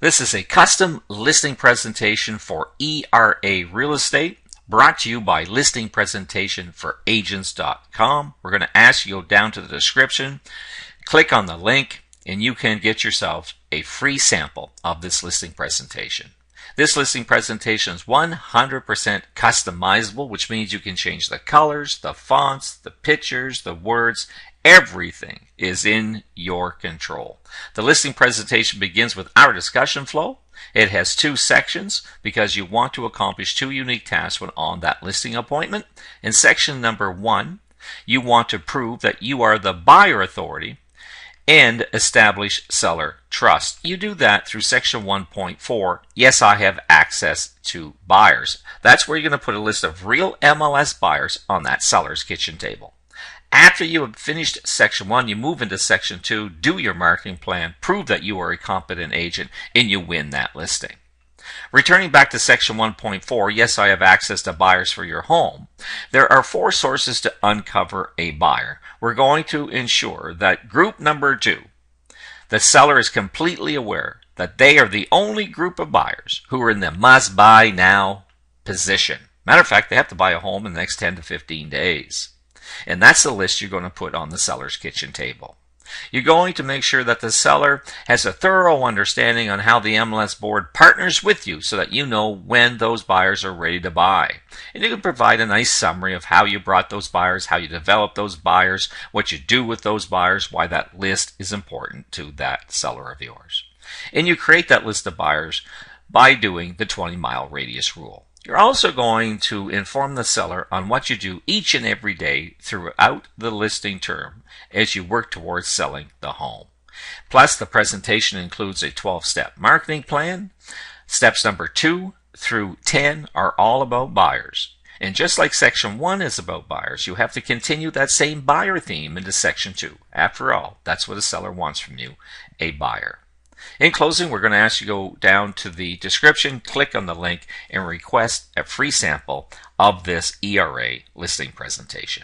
This is a custom listing presentation for ERA Real Estate, brought to you by listingpresentationforagents.com. We're going to ask you to go down to the description, click on the link, and you can get yourself a free sample of this listing presentation. This listing presentation is 100% customizable, which means you can change the colors, the fonts, the pictures, the words. Everything is in your control. The listing presentation begins with our discussion flow. It has two sections because you want to accomplish two unique tasks when on that listing appointment. In section number 1, you want to prove that you are the buyer authority and establish seller trust. You do that through section 1.4, yes, I have access to buyers. That's where you're going to put a list of real MLS buyers on that seller's kitchen table. After you have finished section 1, you move into section 2, do your marketing plan, prove that you are a competent agent, and you win that listing. Returning back to section 1.4, yes, I have access to buyers for your home. There are 4 sources to uncover a buyer. We're going to ensure that group number 2, the seller is completely aware that they are the only group of buyers who are in the must buy now position. Matter of fact, they have to buy a home in the next 10 to 15 days. And that's the list you're going to put on the seller's kitchen table. You're going to make sure that the seller has a thorough understanding on how the MLS board partners with you so that you know when those buyers are ready to buy. And you can provide a nice summary of how you brought those buyers, how you develop those buyers, what you do with those buyers, why that list is important to that seller of yours. And you create that list of buyers by doing the 20-mile radius rule. You're also going to inform the seller on what you do each and every day throughout the listing term as you work towards selling the home. Plus, the presentation includes a 12-step marketing plan. Steps number 2 through 10 are all about buyers. And just like section 1 is about buyers, you have to continue that same buyer theme into section 2. After all, that's what a seller wants from you, a buyer. In closing, we're going to ask you to go down to the description, click on the link, and request a free sample of this ERA listing presentation.